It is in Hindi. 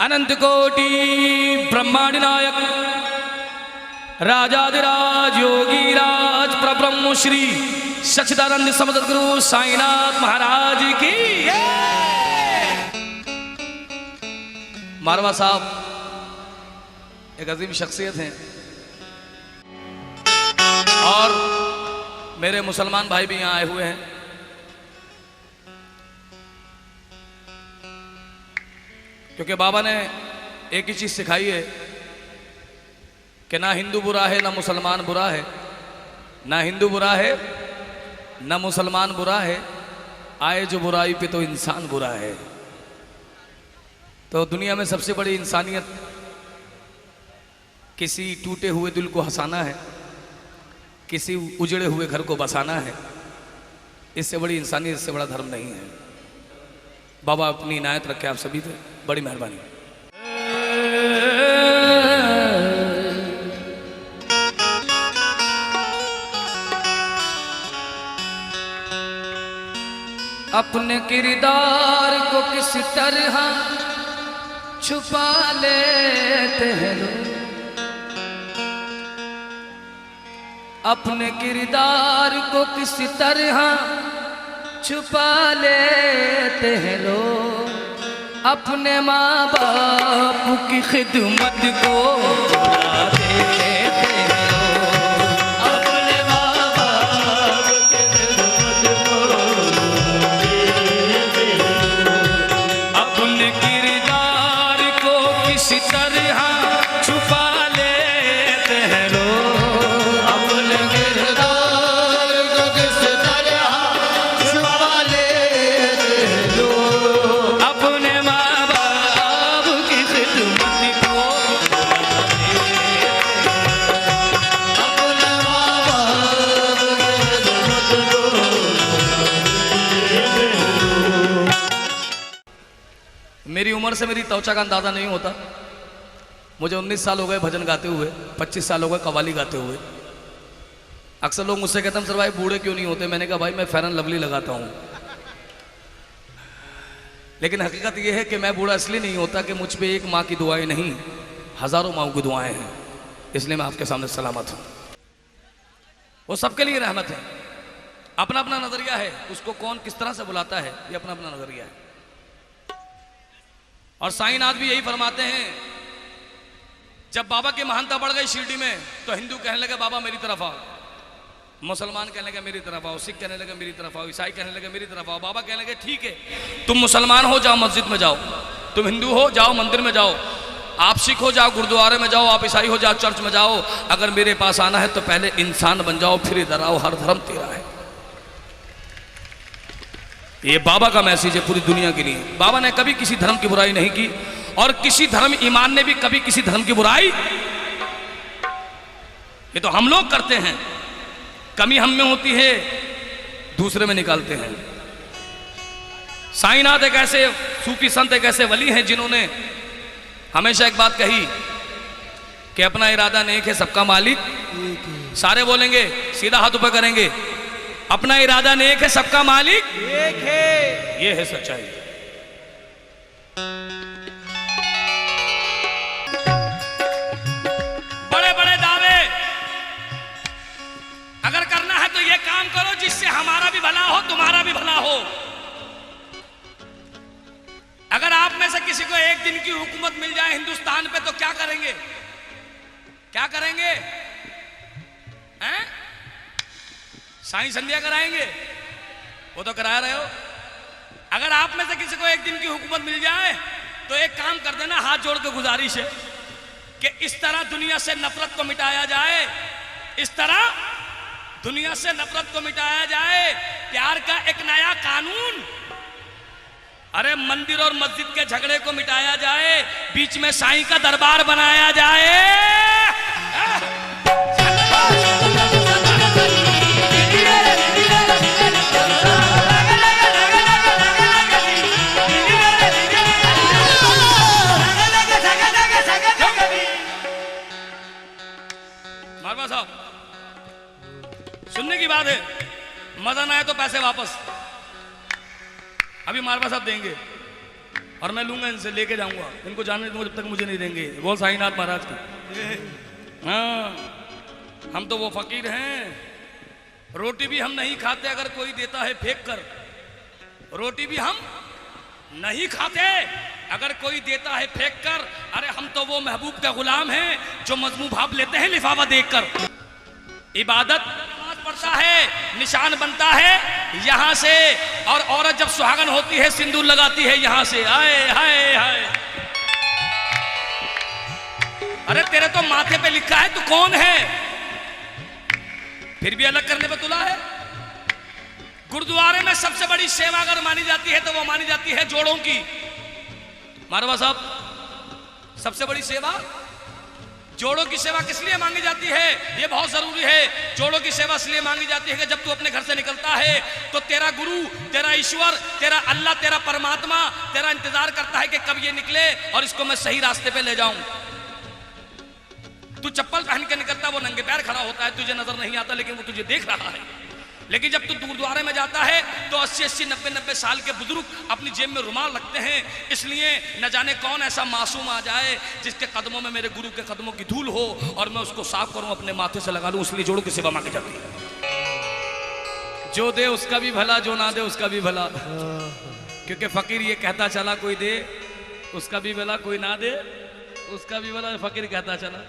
अनंत कोटि ब्रह्मांड नायक राजाधिराज योगीराज परब्रह्म श्री सच्चिदानंद समर्थ गुरु साईनाथ महाराज की मारवा साहब एक अजीम शख्सियत हैं और मेरे मुसलमान भाई भी यहाँ आए हुए हैं। क्योंकि बाबा ने एक ही चीज सिखाई है कि ना हिंदू बुरा है ना मुसलमान बुरा है, ना हिंदू बुरा है ना मुसलमान बुरा है, आए जो बुराई पे तो इंसान बुरा है। तो दुनिया में सबसे बड़ी इंसानियत किसी टूटे हुए दिल को हंसाना है, किसी उजड़े हुए घर को बसाना है। इससे बड़ी इंसानियत, इससे बड़ा धर्म नहीं है। बाबा अपनी इनायत रखे आप सभी पे, बड़ी मेहरबानी। अपने किरदार को किस तरह छुपा लेते हैं लोग, अपने किरदार को किस तरह छुपा लेते हैं लोग, अपने माँ बाप की खिदमत को भुला देते हैं लोग, अपने माँ बाप की खिदमत को भुला देते हैं लोग, अपने किरदार को किस तरह छुपा लेते हैं लोग, अपने किरदार को किस तरह छुपा लेते हैं लोग, अपने माँ बाप की खिदमत को भुला देते हैं, अपने माँ बाप की खिदमत को भुला देते हैं। मेरी उम्र से मेरी त्वचा का अंदाजा नहीं होता। मुझे 19 साल हो गए भजन गाते हुए, 25 साल हो गए कव्वाली गाते हुए। अक्सर लोग मुझसे कहते हैं सर भाई बूढ़े क्यों नहीं होते। मैंने कहा भाई मैं फेयर एंड लवली लगाता हूँ, लेकिन हकीकत यह है कि मैं बूढ़ा इसलिए नहीं होता कि मुझ पे एक माँ की दुआएं नहीं, हजारों माँओं की दुआएं हैं। इसलिए मैं आपके सामने सलामत हूँ। वो सबके लिए रहमत है। अपना अपना नजरिया है, उसको कौन किस तरह से बुलाता है ये अपना अपना नजरिया है। और साईनाथ भी यही फरमाते हैं, जब बाबा की महानता बढ़ गई शिरडी में तो हिंदू कहने लगे बाबा मेरी तरफ आओ, मुसलमान कहने लगे मेरी तरफ आओ, सिख कहने लगे मेरी तरफ आओ, ईसाई कहने लगे मेरी तरफ आओ। बाबा कहने लगे ठीक है, तुम मुसलमान हो जाओ मस्जिद में जाओ, तुम हिंदू हो जाओ मंदिर में जाओ, आप सिख हो जाओ गुरुद्वारे में जाओ, आप ईसाई हो जाओ चर्च में जाओ। अगर मेरे पास आना है तो पहले इंसान बन जाओ, फिर इधर आओ, हर धर्म तेरा है। ये बाबा का मैसेज है पूरी दुनिया के लिए। बाबा ने कभी किसी धर्म की बुराई नहीं की और किसी धर्म ईमान ने भी कभी किसी धर्म की बुराई, ये तो हम लोग करते हैं। कमी हम में होती है, दूसरे में निकालते हैं। साईनाथ एक ऐसे सूफी संत, एक ऐसे वली हैं जिन्होंने हमेशा एक बात कही कि अपना इरादा नेक है सबका मालिक। सारे बोलेंगे, सीधा हाथ ऊपर करेंगे, अपना इरादा नेक है सबका मालिक एक है। ये है सच्चाई। बड़े बड़े दावे अगर करना है तो ये काम करो जिससे हमारा भी भला हो, तुम्हारा भी भला हो। अगर आप में से किसी को एक दिन की हुकूमत मिल जाए हिंदुस्तान पे तो क्या करेंगे? क्या करेंगे? हैं? साईं संध्या कराएंगे? वो तो करा रहे हो। अगर आप में से किसी को एक दिन की हुकूमत मिल जाए तो एक काम कर देना, हाथ जोड़ के गुजारिश है कि इस तरह दुनिया से नफरत को मिटाया जाए, इस तरह दुनिया से नफरत को मिटाया जाए। प्यार का एक नया कानून, अरे मंदिर और मस्जिद के झगड़े को मिटाया जाए, बीच में साईं का दरबार बनाया जाए। मारवा साहब सुनने की बात है, मजा ना आए तो पैसे वापस। अभी मारवा साहब देंगे, और मैं लूंगा इनसे, लेके जाऊंगा इनको, जाने दूंगा जब तक मुझे नहीं देंगे। बोल साईनाथ महाराज की। हाँ, हम तो वो फकीर हैं, रोटी भी हम नहीं खाते अगर कोई देता है फेंक कर, रोटी भी हम नहीं खाते अगर कोई देता है फेंक कर। अरे हम तो वो महबूब का गुलाम हैं जो मजमू भाव लेते हैं लिफाफा देखकर। इबादत पड़ता है, निशान बनता है यहां से, और औरत जब सुहागन होती है सिंदूर लगाती है यहां से। आए हाय हाय, अरे तेरे तो माथे पे लिखा है तू कौन है, फिर भी अलग करने पे तुला है। गुरुद्वारे में सबसे बड़ी सेवा अगर मानी जाती है तो वो मानी जाती है जोड़ों की। मारवा साहब, सबसे बड़ी सेवा जोड़ों की सेवा किस लिए मांगी जाती है? ये बहुत जरूरी है। जोड़ों की सेवा इसलिए मांगी जाती है कि जब तू अपने घर से निकलता है तो तेरा गुरु, तेरा ईश्वर, तेरा अल्लाह, तेरा परमात्मा तेरा इंतजार करता है कि कब ये निकले और इसको मैं सही रास्ते पे ले जाऊं। तू चप्पल पहन के निकलता, वो नंगे पैर खड़ा होता है, तुझे नजर नहीं आता लेकिन वो तुझे देख रहा है। लेकिन जब तू गुरुद्वारे में जाता है तो 80-80, 90-90 साल के बुजुर्ग अपनी जेब में रुमाल रखते हैं, इसलिए न जाने कौन ऐसा मासूम आ जाए जिसके कदमों में मेरे गुरु के कदमों की धूल हो और मैं उसको साफ करूं, अपने माथे से लगा लूं। इसलिए जोड़ों की सेवा मांगी जाती है। जो दे उसका भी भला, जो ना दे उसका भी भला, क्योंकि फकीर ये कहता चला कोई दे उसका भी भला, कोई ना दे उसका भी भला, फकीर कहता चला।